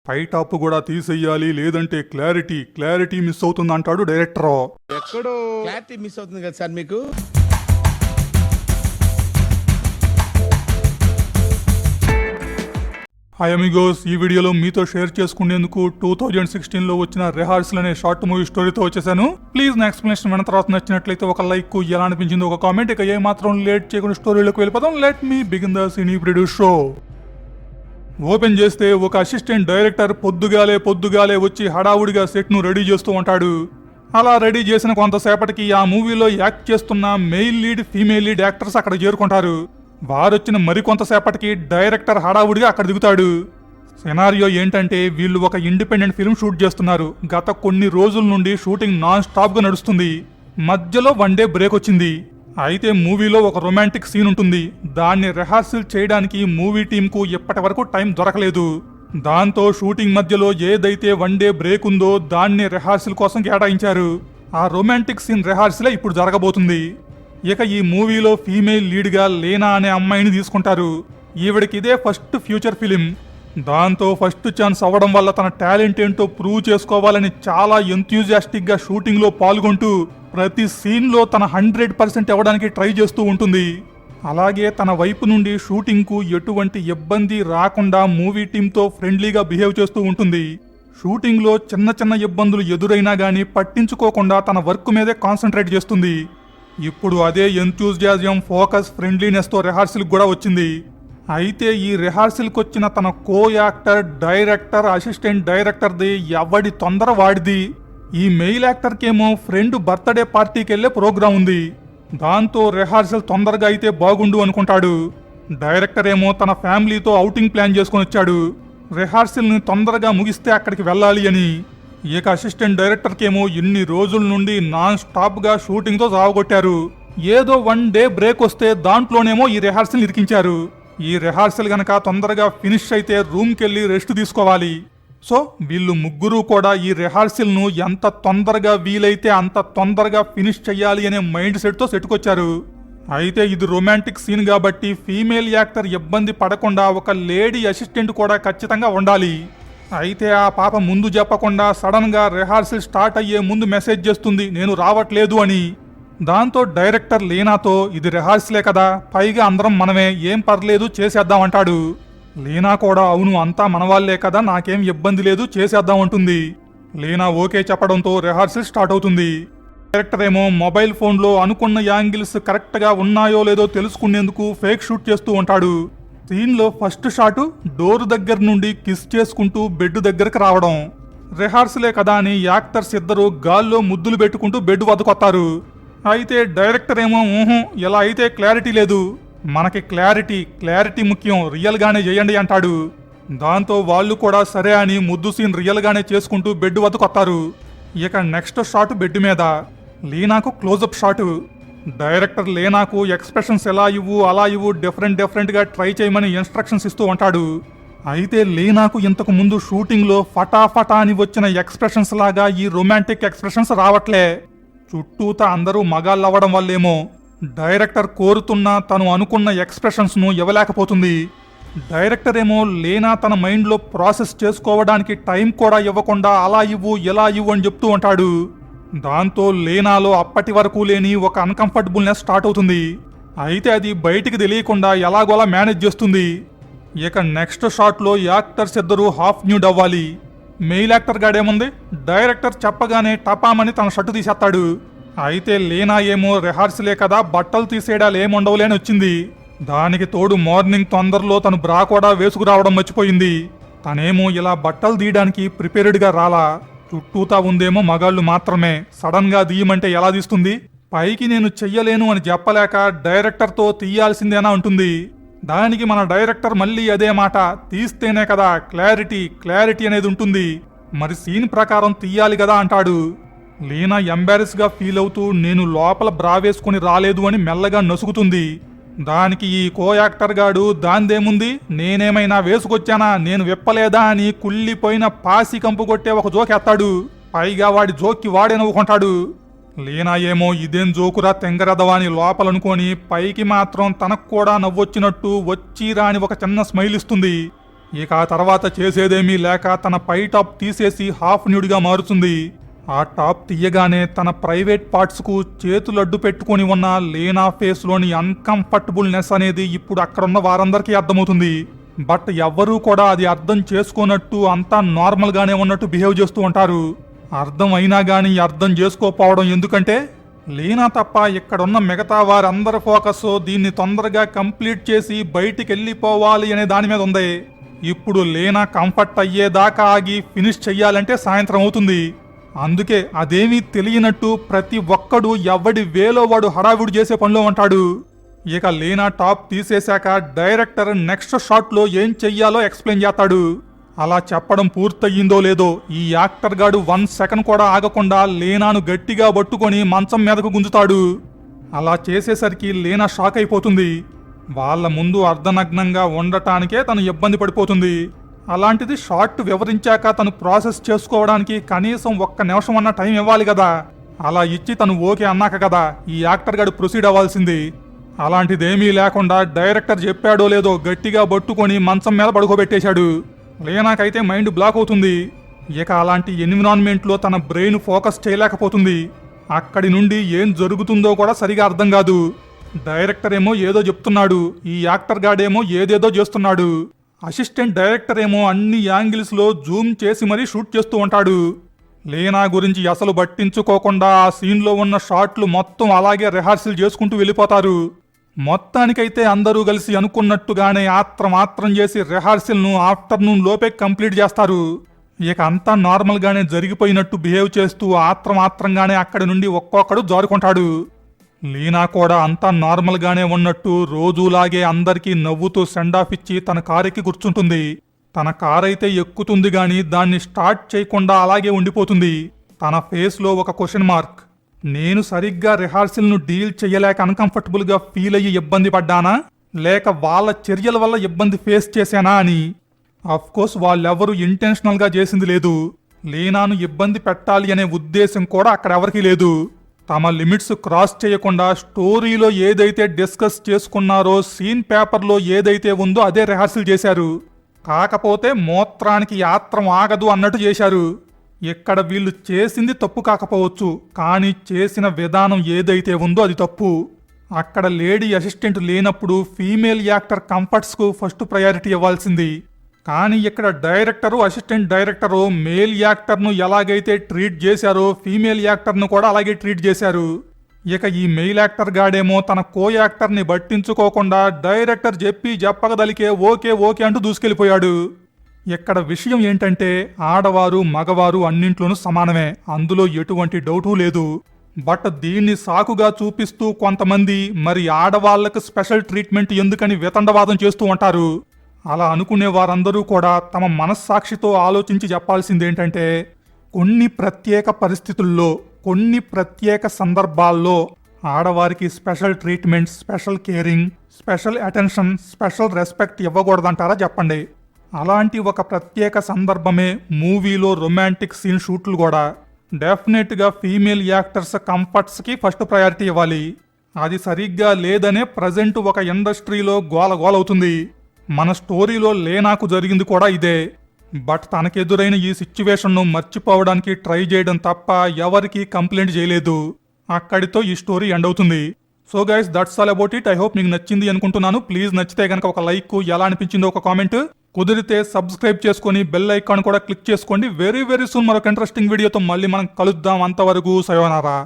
Fight up కూడా తీసేయాలి, లేదంటే క్లారిటీ మిస్ అవుతుంది అంటాడు డైరెక్టర్. ఎక్కడో క్లారిటీ మిస్ అవుతుంది కదా సార్ మీకు. హాయ్ అమిగోస్, ఈ వీడియోలో మీతో షేర్ చేసుకునేందుకు 2016లో వచ్చిన రిహార్సల్ అనే షార్ట్ మూవీ స్టోరీతో వచ్చేసాను. ప్లీజ్ నా ఎక్స్ప్లెనేషన్ విన్న తర్వాత నచ్చినట్లయితే ఒక లైక్, ఎలా అనిపించింది ఒక కామెంట్. ఇక ఏమాత్రం లేట్ చేయకుండా స్టోరీలోకి వెళ్ళిపోదాం. Let me begin the cine preview show. Open చేస్తే ఒక అసిస్టెంట్ డైరెక్టర్ పొద్దుగాలే వచ్చి హడావుడిగా సెట్ ను రెడీ చేస్తూ ఉంటాడు. అలా రెడీ చేసిన కొంతసేపటికి ఆ మూవీలో యాక్ట్ చేస్తున్న mail lead, female lead actors అక్కడ చేరుకుంటారు. వారొచ్చిన మరికొంతసేపటికి డైరెక్టర్ హడావుడిగా అక్కడ దిగుతాడు. సినారియో ఏంటంటే వీళ్ళు ఒక ఇండిపెండెంట్ ఫిల్మ్ షూట్ చేస్తున్నారు. గత కొన్ని రోజుల నుండి షూటింగ్ నాన్ స్టాప్ గా నడుస్తుంది. మధ్యలో 1 డే బ్రేక్ వచ్చింది. అయితే మూవీలో ఒక రొమాంటిక్ సీన్ ఉంటుంది. దాన్ని రిహార్సల్ చేయడానికి మూవీ టీంకు ఇప్పటి వరకు టైం దొరకలేదు. దాంతో షూటింగ్ మధ్యలో ఏదైతే 1 డే బ్రేక్ ఉందో దాన్ని రిహార్సల్ కోసం కేటాయించారు. ఆ రొమాంటిక్ సీన్ రిహార్సలే ఇప్పుడు జరగబోతుంది. ఇక ఈ మూవీలో ఫీమేల్ లీడ్గా లేనా అనే అమ్మాయిని తీసుకుంటారు. ఈవిడికి ఇదే ఫస్ట్ ఫ్యూచర్ ఫిలిం. దాంతో ఫస్ట్ ఛాన్స్ అవ్వడం వల్ల తన టాలెంట్ ఏంటో ప్రూవ్ చేసుకోవాలని చాలా ఎంథ్యూజియాస్టిక్ గా షూటింగ్ లో పాల్గొంటూ ప్రతి సీన్ లో తన 100% ఇవ్వడానికి ట్రై చేస్తూ ఉంటుంది. అలాగే తన వైపు నుండి షూటింగ్ కు ఎటువంటి ఇబ్బంది రాకుండా మూవీ టీంతో ఫ్రెండ్లీగా బిహేవ్ చేస్తూ ఉంటుంది. షూటింగ్ లో చిన్న ఇబ్బందులు ఎదురైనా గానీ పట్టించుకోకుండా తన వర్క్ మీదే కాన్సన్ట్రేట్ చేస్తుంది. ఇప్పుడు అదే ఎంథ్యూజియాజం, ఫోకస్, ఫ్రెండ్లీనెస్ తో రిహార్సల్ కూడా వచ్చింది. అయితే ఈ రిహార్సల్కి వచ్చిన తన కో యాక్టర్, డైరెక్టర్, అసిస్టెంట్ డైరెక్టర్ది ఎవడి తొందర వాడిది. ఈ మెయిల్ యాక్టర్కేమో ఫ్రెండ్ బర్త్డే పార్టీకి వెళ్లే ప్రోగ్రాం ఉంది. దాంతో రిహార్సల్ తొందరగా అయితే బాగుండు అనుకుంటాడు. డైరెక్టర్ ఏమో తన ఫ్యామిలీతో ఔటింగ్ ప్లాన్ చేసుకుని వచ్చాడు. రిహార్సల్ని తొందరగా ముగిస్తే అక్కడికి వెళ్ళాలి అని. ఇక అసిస్టెంట్ డైరెక్టర్కేమో ఇన్ని రోజుల నుండి నాన్ స్టాప్ గా షూటింగ్ తో సావగొట్టారు. ఏదో 1 డే బ్రేక్ వస్తే దాంట్లోనేమో ఈ రిహార్సల్ ఇరికించారు. ఈ రిహార్సల్ గనక తొందరగా ఫినిష్ అయితే రూమ్కి వెళ్ళి రెస్ట్ తీసుకోవాలి. సో వీళ్ళు ముగ్గురు కూడా ఈ రిహార్సల్ ను ఎంత తొందరగా వీలైతే అంత తొందరగా ఫినిష్ చెయ్యాలి అనే మైండ్ సెట్ తో సెట్కొచ్చారు. అయితే ఇది రొమాంటిక్ సీన్ కాబట్టి ఫీమేల్ యాక్టర్ ఇబ్బంది పడకుండా ఒక లేడీ అసిస్టెంట్ కూడా ఖచ్చితంగా ఉండాలి. అయితే ఆ పాప ముందు చెప్పకుండా సడన్ గా రిహార్సల్ స్టార్ట్ అయ్యే ముందు మెసేజ్ చేస్తుంది, నేను రావట్లేదు అని. దాంతో డైరెక్టర్ లీనాతో ఇది రిహార్సలే కదా, పైగా అందరం మనమే, ఏం పర్లేదు చేసేద్దాం అంటాడు. లీనా కూడా అవును అంతా మనవాళ్లే కదా, నాకేం ఇబ్బంది లేదు చేసేద్దాం అంటుంది. లీనా ఓకే చెప్పడంతో రిహార్సల్ స్టార్ట్ అవుతుంది. డైరెక్టర్ ఏమో మొబైల్ ఫోన్లో అనుకున్న యాంగిల్స్ కరెక్ట్ గా ఉన్నాయో లేదో తెలుసుకునేందుకు ఫేక్ షూట్ చేస్తూ ఉంటాడు. సీన్లో ఫస్ట్ షాటు డోర్ దగ్గర నుండి కిస్ చేసుకుంటూ బెడ్ దగ్గరకు రావడం. రిహార్సలే కదా అని యాక్టర్స్ ఇద్దరు గాల్లో ముద్దులు పెట్టుకుంటూ బెడ్ వద్దకొత్తారు. అయితే డైరెక్టర్ ఏమో ఇలా అయితే క్లారిటీ లేదు, మనకి క్లారిటీ ముఖ్యం, రియల్ గానే చేయండి అంటాడు. దాంతో వాళ్ళు కూడా సరే అని ముద్దు సీన్ రియల్ గానే చేసుకుంటూ బెడ్ వద్దకొత్తారు. ఇక నెక్స్ట్ షాట్ బెడ్ మీద లీనాకు క్లోజప్ షాటు. డైరెక్టర్ లీనాకు ఎక్స్ప్రెషన్స్ ఎలా ఇవ్వు అలా ఇవ్వు, డిఫరెంట్ గా ట్రై చేయమని ఇన్స్ట్రక్షన్స్ ఇస్తూ ఉంటాడు. అయితే లీనాకు ఇంతకు ముందు షూటింగ్ లో ఫటాఫటా అని వచ్చిన ఎక్స్ప్రెషన్స్ లాగా ఈ రొమాంటిక్ ఎక్స్ప్రెషన్స్ రావట్లే. చుట్టూతా అందరూ మగాళ్ళవ్వడం వల్లేమో డైరెక్టర్ కోరుతున్న తను అనుకున్న ఎక్స్ప్రెషన్స్ ను ఇవ్వలేకపోతుంది. డైరెక్టర్ ఏమో లీనా తన మైండ్ లో ప్రాసెస్ చేసుకోవడానికి టైం కూడా ఇవ్వకుండా అలా ఇవ్వు ఇలా ఇవ్వు అని చెప్తూ ఉంటాడు. దాంతో లీనాలో అప్పటి వరకు లేని ఒక అన్కంఫర్టబుల్నెస్ స్టార్ట్ అవుతుంది. అయితే అది బయటికి తెలియకుండా ఎలాగోలా మేనేజ్ చేస్తుంది. ఇక నెక్స్ట్ షాట్ లో యాక్టర్స్ ఇద్దరు హాఫ్ న్యూడ్ అవ్వాలి. మెయిల్ యాక్టర్ గాడేముంది, డైరెక్టర్ చెప్పగానే టపామని తన షర్టు తీసేస్తాడు. అయితే లీనా ఏమో రిహార్సలే కదా, బట్టలు తీసేయడాలు ఏముండవులే అని వచ్చింది. దానికి తోడు మార్నింగ్ తొందరలో తను బ్రా కూడా వేసుకురావడం మర్చిపోయింది. తనేమో ఇలా బట్టలు తీయడానికి ప్రిపేర్డ్గా రాలా. చుట్టూతా ఉందేమో మగాళ్ళు మాత్రమే. సడన్ గా తీయమంటే ఎలా తీస్తుంది? పైకి నేను చెయ్యలేను అని చెప్పలేక డైరెక్టర్తో తీయాల్సిందేనా ఉంటుంది. దానికి మన డైరెక్టర్ మళ్ళీ అదే మాట, తీస్తేనే కదా క్లారిటీ అనేది ఉంటుంది, మరి సీన్ ప్రకారం తీయాలి కదా అంటాడు. లీనా ఎంబారెస్ గా ఫీల్ అవుతూ నేను లోపల బ్రా వేసుకుని రాలేదు అని మెల్లగా నసుగుతుంది. దానికి ఈ కో యాక్టర్ గాడు దాందేముంది, నేనేమైనా వేసుకొచ్చానా, నేను విప్పలేదా అని కుళ్ళిపోయిన పాసి కంపు కొట్టే ఒక జోకెత్తాడు. పైగా వాడి జోక్కి వాడే నవ్వుకుంటాడు. లీనా ఏమో ఇదేం జోకురా తెంగరదవా అని లోపలనుకొని పైకి మాత్రం తనకు కూడా నవ్వొచ్చినట్టు వచ్చి రాని ఒక చిన్న స్మైల్ ఇస్తుంది. ఇక ఆ తర్వాత చేసేదేమీ లేక తన పై టాప్ తీసేసి హాఫ్ న్యూడ్గా మారుతుంది. ఆ టాప్ తీయగానే తన ప్రైవేట్ పార్ట్స్కు చేతులు అడ్డు పెట్టుకొని ఉన్న లేనా ఫేస్లోని అన్కంఫర్టబుల్నెస్ అనేది ఇప్పుడు అక్కడున్న వారందరికీ అర్థమవుతుంది. బట్ ఎవ్వరూ కూడా అది అర్థం చేసుకోనట్టు అంతా నార్మల్గానే ఉన్నట్టు బిహేవ్ చేస్తూ ఉంటారు. అర్థం అయినా కానీ అర్థం చేసుకోపోవడం ఎందుకంటే లేనా తప్ప ఇక్కడున్న మిగతా వారందరి ఫోకస్ దీన్ని తొందరగా కంప్లీట్ చేసి బయటికి వెళ్ళిపోవాలి అనే దాని మీద ఉంది. ఇప్పుడు లేనా కంఫర్ట్ అయ్యేదాకా ఆగి ఫినిష్ చెయ్యాలంటే సాయంత్రం అవుతుంది. అందుకే అదేమీ తెలియనట్టు ప్రతి ఒక్కడు ఎవడి వేలో వాడు హడావిడి చేసే పనిలో ఉంటాడు. ఇక లేనా టాప్ తీసేశాక డైరెక్టర్ నెక్స్ట్ షాట్లో ఏం చెయ్యాలో ఎక్స్ప్లెయిన్ చేస్తాడు. అలా చెప్పడం పూర్తయిందో లేదో ఈ యాక్టర్ గాడు 1 సెకండ్ కూడా ఆగకుండా లేనాను గట్టిగా పట్టుకొని మంచం మీదకు గుంజుతాడు. అలా చేసేసరికి లేనా షాక్ అయిపోతుంది. వాళ్ళ ముందు అర్ధనగ్నంగా ఉండటానికే తను ఇబ్బంది పడిపోతుంది. అలాంటిది షార్ట్ వివరించాక తను ప్రాసెస్ చేసుకోవడానికి కనీసం 1 నిమిషం అన్న టైం ఇవ్వాలి కదా. అలా ఇచ్చి తను ఓకే అన్నాక కదా ఈ యాక్టర్ గాడు ప్రొసీడ్ అవ్వాల్సింది. అలాంటిదేమీ లేకుండా డైరెక్టర్ చెప్పాడో లేదో గట్టిగా పట్టుకొని మంచం మీద పడుకోబెట్టేశాడు. లేనాకైతే మైండ్ బ్లాక్ అవుతుంది. ఇక అలాంటి ఎన్విరాన్మెంట్లో తన బ్రెయిన్ ఫోకస్ చేయలేకపోతుంది. అక్కడి నుండి ఏం జరుగుతుందో కూడా సరిగా అర్థం కాదు. డైరెక్టర్ ఏమో ఏదో చెప్తున్నాడు, ఈ యాక్టర్ గాడేమో ఏదేదో చేస్తున్నాడు. అసిస్టెంట్ డైరెక్టర్ ఏమో అన్ని యాంగిల్స్లో జూమ్ చేసి మరీ షూట్ చేస్తూ ఉంటాడు. లేనా గురించి అసలు పట్టించుకోకుండా ఆ సీన్లో ఉన్న షాట్లు మొత్తం అలాగే రిహార్సల్ చేసుకుంటూ వెళ్ళిపోతారు. మొత్తానికైతే అందరూ కలిసి అనుకున్నట్టుగానే ఆత్రం చేసి రిహార్సల్ను ఆఫ్టర్నూన్ లోపే కంప్లీట్ చేస్తారు. ఇక అంతా నార్మల్గానే జరిగిపోయినట్టు బిహేవ్ చేస్తూ ఆత్రంగానే అక్కడి నుండి ఒక్కొక్కడు జారుకుంటాడు. లీనా కూడా అంతా నార్మల్గానే ఉన్నట్టు రోజులాగే అందరికీ నవ్వుతూ సెండ్ ఆఫ్ ఇచ్చి తన కారెక్కి కూర్చుంటుంది. తన కారైతే ఎక్కుతుంది గాని దాన్ని స్టార్ట్ చేయకుండా అలాగే ఉండిపోతుంది. తన ఫేస్లో ఒక క్వశ్చన్ మార్క్. నేను సరిగ్గా రిహార్సల్ను డీల్ చెయ్యలేక అన్కంఫర్టబుల్గా ఫీల్ అయ్యి ఇబ్బంది పడ్డానా, లేక వాళ్ళ చర్యల వల్ల ఇబ్బంది ఫేస్ చేశానా అని. అఫ్కోర్స్ వాళ్ళెవరూ ఇంటెన్షనల్గా చేసింది లేదు. లీనాను ఇబ్బంది పెట్టాలి అనే ఉద్దేశం కూడా అక్కడ ఎవరికీ లేదు. తమ లిమిట్స్ క్రాస్ చేయకుండా స్టోరీలో ఏదైతే డిస్కస్ చేసుకున్నారో సీన్ పేపర్లో ఏదైతే ఉందో అదే రిహార్సల్ చేశారు. కాకపోతే మూత్రానికి ఆత్రం ఆగదు అన్నట్టు చేశారు. ఇక్కడ వీళ్ళు చేసింది తప్పు కాకపోవచ్చు, కానీ చేసిన విధానం ఏదైతే ఉందో అది తప్పు. అక్కడ లేడీ అసిస్టెంట్ లేనప్పుడు ఫీమేల్ యాక్టర్ కంఫర్ట్స్కు ఫస్ట్ ప్రయారిటీ ఇవ్వాల్సింది. కానీ ఇక్కడ డైరెక్టరు అసిస్టెంట్ డైరెక్టరు మేల్ యాక్టర్ను ఎలాగైతే ట్రీట్ చేశారో ఫీమేల్ యాక్టర్ను కూడా అలాగే ట్రీట్ చేశారు. ఇక ఈ మెయిల్ యాక్టర్ గాడేమో తన కో యాక్టర్ని పట్టించుకోకుండా డైరెక్టర్ చెప్పగదలికే ఓకే అంటూ దూసుకెళ్ళిపోయాడు. ఇక్కడ విషయం ఏంటంటే ఆడవారు మగవారు అన్నింట్లోనూ సమానమే, అందులో ఎటువంటి డౌటు లేదు. బట్ దీన్ని సాకుగా చూపిస్తూ కొంతమంది మరి ఆడవాళ్లకు స్పెషల్ ట్రీట్మెంట్ ఎందుకని వితండవాదం చేస్తూ ఉంటారు. అలా అనుకునే వారందరూ కూడా తమ మనస్సాక్షితో ఆలోచించి చెప్పాల్సిందేంటంటే కొన్ని ప్రత్యేక పరిస్థితుల్లో కొన్ని ప్రత్యేక సందర్భాల్లో ఆడవారికి special treatment, special caring, special attention, special respect ఇవ్వకూడదంటారా చెప్పండి. అలాంటి ఒక ప్రత్యేక సందర్భమే మూవీలో రొమాంటిక్ సీన్ షూట్లు కూడా. డెఫినెట్గా ఫీమేల్ యాక్టర్స్ కంఫర్ట్స్కి ఫస్ట్ ప్రయారిటీ ఇవ్వాలి. అది సరిగ్గా లేదనే ప్రజెంట్ ఒక ఇండస్ట్రీలో గోలవుతుంది. మన స్టోరీలో లేనాకు జరిగింది కూడా ఇదే. బట్ తనకెదురైన ఈ సిచ్యువేషన్ను మర్చిపోవడానికి ట్రై చేయడం తప్ప ఎవరికి కంప్లైంట్ చేయలేదు. అక్కడితో ఈ స్టోరీ ఎండ్ అవుతుంది. So guys, that's all about it. I hope మీకు నచ్చింది అనుకుంటున్నాను. ప్లీజ్ నచ్చితే కనుక ఒక లైక్, ఎలా అనిపించిందో ఒక కామెంట్, కుదిరితే సబ్స్క్రైబ్ చేసుకొని బెల్ ఐకాన్ కూడా క్లిక్ చేసుకోండి. వెరీ సూన్ మరొక ఇంట్రెస్టింగ్ వీడియోతో మళ్ళీ మనం కలుద్దాం. అంతవరకు సయోనారా.